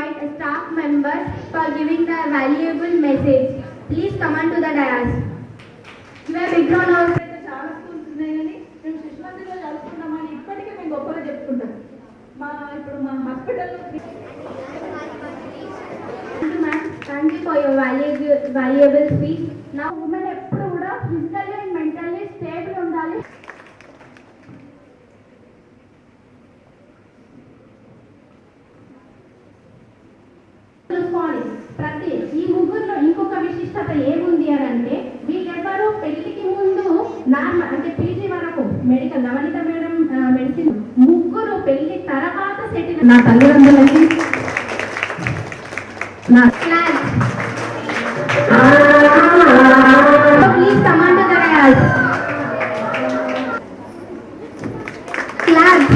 invite staff members for giving their valuable message. Please come on to the dais. Give a big round of చాలా schools ఉన్నాయని మేము శిశుమందిలో చదువుకున్నామని ఇప్పటికీ మేము గొప్పగా చెప్పుకుంటాం. ఇప్పుడు మా హాస్పిటల్లో Thank you for your valuable speech. Now, women ఎప్పుడు కూడా physically and mentally stable ఉండాలి. ప్రతి ఈ ముగ్గురులో ఇంకొక విశిష్టత ఏముంది అని అంటే వీళ్ళెవ్వరూ పెళ్లికి ముందు నార్మల్ అంటే పీజీ వరకు మెడికల్ నవనీత మేడం మెడిసిన్ ముగ్గురు పెళ్లి తర్వాత సెటిల్. నా తల్లిదండ్రులకి నా please command the dais. Class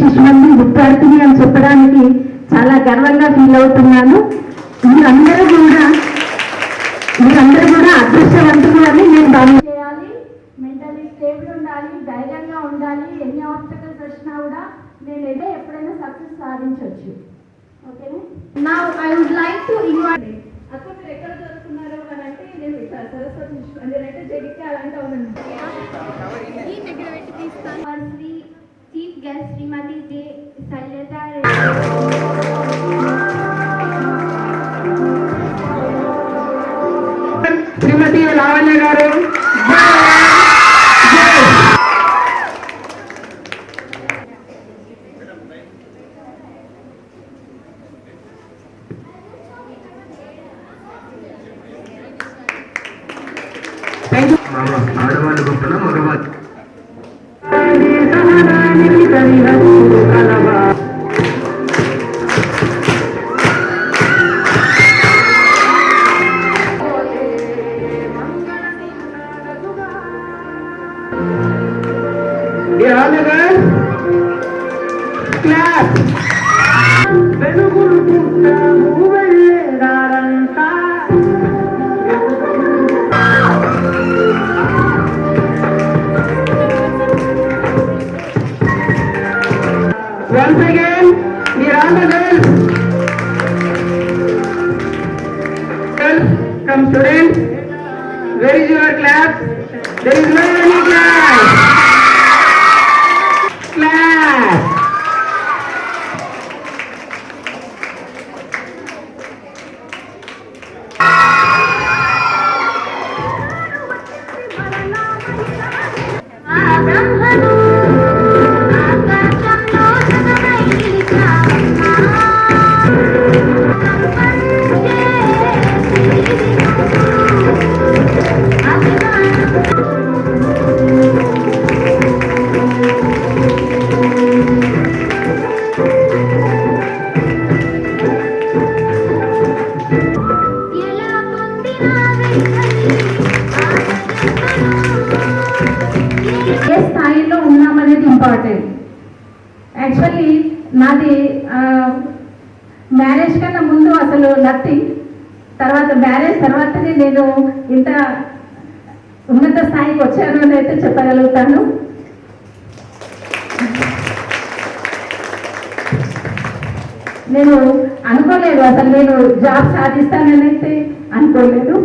శిశుమంది విద్యార్థిని అని చెప్పడానికి చాలా గర్వంగా ఫీల్ అవుతున్నాను. మీరందరూ కూడా అదృష్టవంతులు అని నేను భావించాలి. మెంటలీ స్టేబుల్ ఉండాలి, ధైర్యంగా ఉండాలి. ఎన్ని ఆబ్స్టకల్స్ వచ్చినా కూడా నేను ఎప్పుడైనా సక్సెస్ సాధించవచ్చు. ఓకేనా? Now I would like to invite అసలు మీరు ఎక్కడ చదువుకున్నారు అని అంటే నేను సరస్వతి అంటే జగిత్యాల అంటే అవునండి. చీఫ్ గెస్ట్ శ్రీమతి జె శైలజ శ్రీమతి లావణ్య గారు. ఆడవాళ్ళు గొప్పన మగవాళ్ళు Once again, dear all the girls. Girls, come students. Where is your class? There is no any class. Class. నేను ఇంత ఉన్నత స్థాయికి వచ్చాను అని అయితే చెప్పగలుగుతాను. నేను అనుకోలేదు, అసలు నేను జాబ్ సాధిస్తానని అయితే అనుకోలేదు.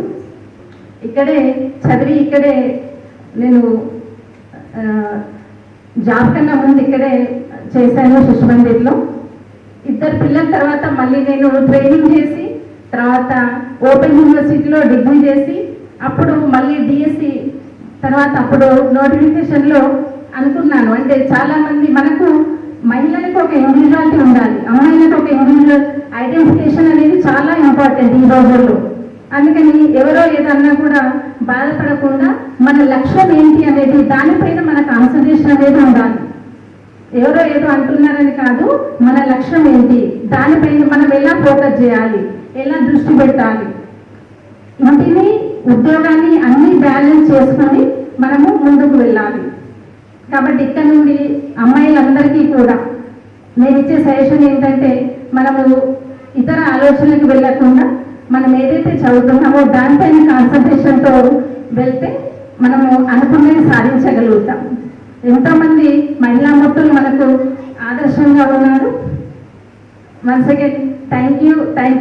ఇక్కడే చదివి ఇక్కడే నేను జాబ్ కన్నా ముందు ఇక్కడే చేశాను శిశు మందిర్లో. 2 పిల్లల తర్వాత మళ్ళీ నేను ట్రైనింగ్ చేసి తర్వాత ఓపెన్ యూనివర్సిటీలో డిగ్రీ చేసి అప్పుడు మళ్ళీ డిఎస్సి తర్వాత అప్పుడు నోటిఫికేషన్లో అనుకున్నాను, అంటే చాలామంది మనకు మహిళలకు ఒక ఇండివిజువాలిటీ ఉండాలి, అమ్మాయిలకు ఒక ఇండివిజువల్ ఐడెంటిఫికేషన్ అనేది చాలా ఇంపార్టెంట్ ఈ రోజుల్లో. అందుకని ఎవరో ఏదన్నా కూడా బాధపడకుండా మన లక్ష్యం ఏంటి అనేది దానిపైన మన కాన్సన్ట్రేషన్ అనేది ఉండాలి. ఎవరో ఏదో అంటున్నారని కాదు, మన లక్ష్యం ఏంటి దానిపైన మనం ఎలా ఫోకస్ చేయాలి, ఎలా దృష్టి పెట్టాలి, ఇంటిని ఉద్యోగాన్ని అన్ని బ్యాలెన్స్ చేసుకొని మనము ముందుకు వెళ్ళాలి. కాబట్టి ఇక్కడ నుండి అమ్మాయిలందరికీ కూడా నేను ఇచ్చే సజెషన్ ఏంటంటే, మనము ఇతర ఆలోచనలకు వెళ్ళకుండా మనం ఏదైతే చదువుతున్నామో దానిపైన కాన్సన్ట్రేషన్తో వెళ్తే మనము అనుకున్నది సాధించగలుగుతాం. ఎంతోమంది మహిళా మొత్తులు మనకు ఆదర్శంగా ఉన్నారు. Once again thank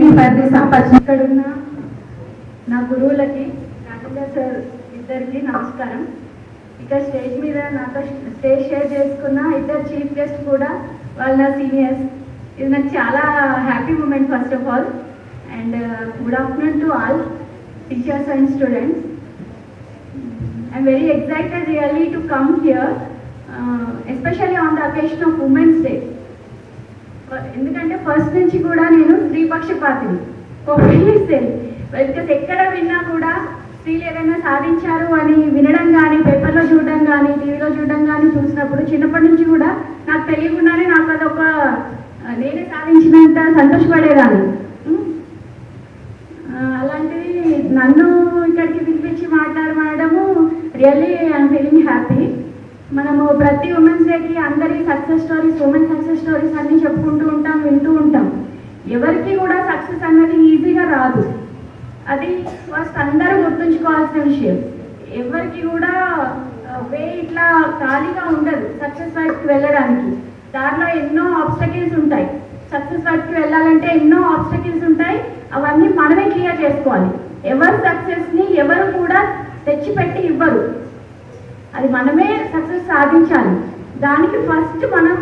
you for this opportunity. ఇక్కడ ఉన్న నా గురువులకి, రాజేంద్ర సార్ ఇద్దరికి నమస్కారం. ఇక్కడ స్టేజ్ మీద నాతో స్టేజ్ షేర్ చేసుకున్న 2 చీఫ్ గెస్ట్ కూడా వాళ్ళ సీనియర్స్. ఇది నాకు చాలా happy moment first of all. And good afternoon to all teachers and students. I'm very excited really to come here, especially on the occasion of women's day. ఎందుకంటే first నుంచి కూడా నేను స్త్రీ పక్షపాతిని, బికాస్ ఎక్కడ విన్నా కూడా స్త్రీలు ఏదైనా సాధించారు అని వినడం కానీ, పేపర్లో చూడడం కానీ, టీవీలో చూడడం కానీ చూసినప్పుడు చిన్నప్పటి నుంచి కూడా నాకు తెలియకుండానే నాకు అదొక నేనే సాధించినంత సంతోషపడేదాన్ని. అలాంటిది నన్ను ఇక్కడికి పిలిపించి మాట్లాడమనడము రియల్లీ ఐఎమ్ ఫీలింగ్ హ్యాపీ. మనము ప్రతి ఉమెన్స్ డేకి అందరి success stories, women success stories అన్నీ చెప్పుకుంటూ ఉంటాం, వింటూ ఉంటాం. ఎవరికి కూడా సక్సెస్ అన్నది ఈజీగా రాదు, అది ఫస్ట్ అందరూ గుర్తుంచుకోవాల్సిన విషయం. ఎవరికి కూడా వే ఇట్లా ఖాళీగా ఉండదు సక్సెస్ వైపుకి వెళ్ళడానికి. దాంట్లో ఎన్నో ఆబ్స్టకిల్స్ ఉంటాయి. సక్సెస్ వైపుకి వెళ్ళాలంటే ఎన్నో ఆబ్స్టకిల్స్ ఉంటాయి, అవన్నీ మనమే క్లియర్ చేసుకోవాలి. ఎవరు సక్సెస్ని ఎవరు కూడా తెచ్చిపెట్టి ఇవ్వరు, అది మనమే సక్సెస్ సాధించాలి. దానికి ఫస్ట్ మనం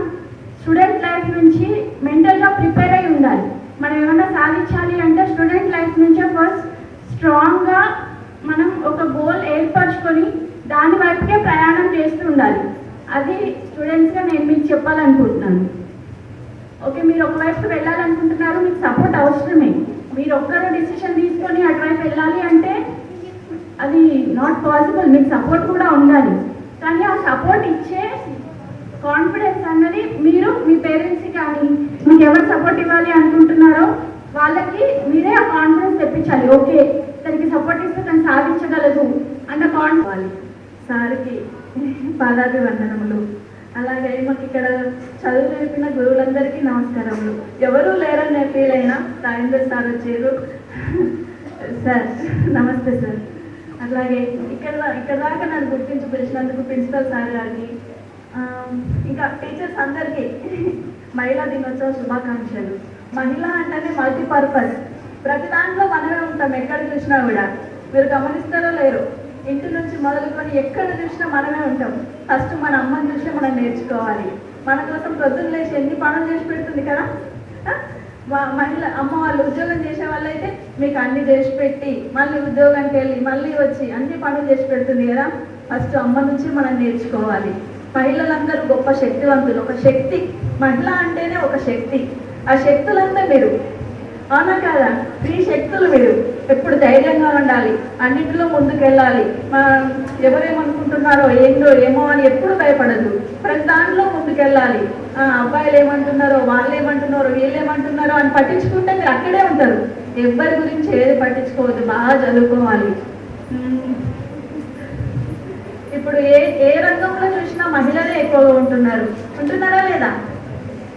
స్టూడెంట్ లైఫ్ నుంచి మెంటల్గా ప్రిపేర్ అయి ఉండాలి. మనం ఏమన్నా సాధించాలి అంటే స్టూడెంట్ లైఫ్ నుంచే ఫస్ట్ స్ట్రాంగ్గా మనం ఒక గోల్ ఏర్పరచుకొని దాని వైపుకే ప్రయాణం చేస్తూ ఉండాలి. అది స్టూడెంట్స్గా నేను మీకు చెప్పాలనుకుంటున్నాను. ఓకే, మీరు ఒకవైపు వెళ్ళాలనుకుంటున్నారు, మీకు సపోర్ట్ అవసరమే. మీరు ఒక్కరు డిసిషన్ తీసుకొని అటువైపు వెళ్ళాలి అంటే అది నాట్ పాసిబుల్, మీకు సపోర్ట్ కూడా ఉండాలి. కానీ ఆ సపోర్ట్ ఇచ్చే కాన్ఫిడెన్స్ అన్నది మీరు మీ పేరెంట్స్కి కానీ, మీకు ఎవరు సపోర్ట్ ఇవ్వాలి అనుకుంటున్నారో వాళ్ళకి మీరే ఆ కాన్ఫిడెన్స్ తెప్పించాలి. ఓకే, తనకి సపోర్ట్ ఇస్తే తను సాధించగలదు అన్న కాన్ఫిడెన్స్. సార్కి పాదాభివందనములు. అలాగే మాకు ఇక్కడ చదువు నేర్పిన గురువులందరికీ నమస్కారములు. ఎవరూ లేరని ఫీల్ అయినా రాజేంద్ర సార్ వచ్చారు. సార్ నమస్తే సార్. అలాగే ఇక్కడ దాకా నన్ను గుర్తించి పిలిచినందుకు ప్రిన్సిపల్ సార్ గారికి, ఇంకా టీచర్స్ అందరికీ మహిళా దినోత్సవ శుభాకాంక్షలు. మహిళ అంటేనే మల్టీపర్పస్, ప్రతి దాంట్లో మనమే ఉంటాం. ఎక్కడ చూసినా కూడా మీరు గమనిస్తారో లేరు, ఇంటి నుంచి మొదలుకొని ఎక్కడ చూసినా మనమే ఉంటాం. ఫస్ట్ మన అమ్మని చూసి మనం నేర్చుకోవాలి. మన కోసం ప్రొద్దున లేచి ఎన్ని పనులు చేసి పెడుతుంది కదా. మహిళ అమ్మ వాళ్ళు ఉద్యోగం చేసే వాళ్ళైతే మీకు అన్ని చేసి పెట్టి మళ్ళీ ఉద్యోగానికి వెళ్ళి మళ్ళీ వచ్చి అన్ని పనులు చేసి పెడుతుంది కదా. ఫస్ట్ అమ్మ నుంచి మనం నేర్చుకోవాలి. మహిళలందరూ గొప్ప శక్తివంతులు, ఒక శక్తి. మహిళ అంటేనే ఒక శక్తి. ఆ శక్తులంతా మీరు, అవునా కాదా? 3 శక్తులు మీరు. ఎప్పుడు ధైర్యంగా ఉండాలి, అన్నింటిలో ముందుకెళ్ళాలి. ఎవరేమనుకుంటున్నారో ఏందో ఏమో అని ఎప్పుడు భయపడదు, ప్రతి దాంట్లో ముందుకెళ్ళాలి. అబ్బాయిలు ఏమంటున్నారో, వాళ్ళు ఏమంటున్నారో, వీళ్ళు ఏమంటున్నారో అని పట్టించుకుంటే మీరు అక్కడే ఉంటారు. ఎవరి గురించి ఏది పట్టించుకోవద్దు, బాగా చదువుకోవాలి. ఇప్పుడు ఏ రంగంలో చూసినా మహిళలే ఎక్కువగా ఉంటున్నారా లేదా?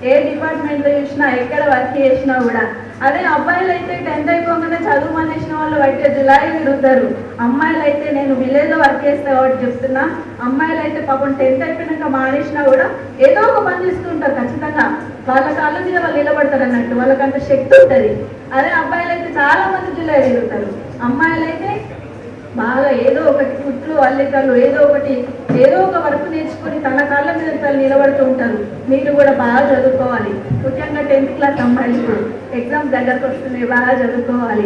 ఏ డిపార్ట్మెంట్లో చూసినా, ఎక్కడ వర్క్ చేసినా కూడా అదే అబ్బాయిలు అయితే 10th అయిపోగానే చదువు మానేసిన వాళ్ళు బయట జులై తిరుగుతారు. అమ్మాయిలు అయితే నేను విలేజ్లో వర్క్ చేస్తా కాబట్టి చెప్తున్నా, అమ్మాయిలు అయితే పాపం 10th అయిపోయినాక మానేసినా కూడా ఏదో ఒక పని చేస్తుంటారు ఖచ్చితంగా. వాళ్ళ కాళ్ళ మీద వాళ్ళు నిలబడతారు అన్నట్టు, వాళ్ళకి అంత శక్తి ఉంటుంది. అదే అబ్బాయిలు అయితే చాలా మంది జులై తిరుగుతారు. అమ్మాయిలు అయితే బాగా ఏదో ఒకటి కుట్లు అల్లికలు ఏదో ఒక వర్క్ నేర్చుకొని తన కాళ్ళ మీద తను నిలబడుతూ ఉంటారు. మీరు కూడా బాగా చదువుకోవాలి. ముఖ్యంగా 10th క్లాస్ అమ్మాయిలు ఇప్పుడు ఎగ్జామ్స్ దగ్గరకు వస్తున్నాయి, బాగా చదువుకోవాలి.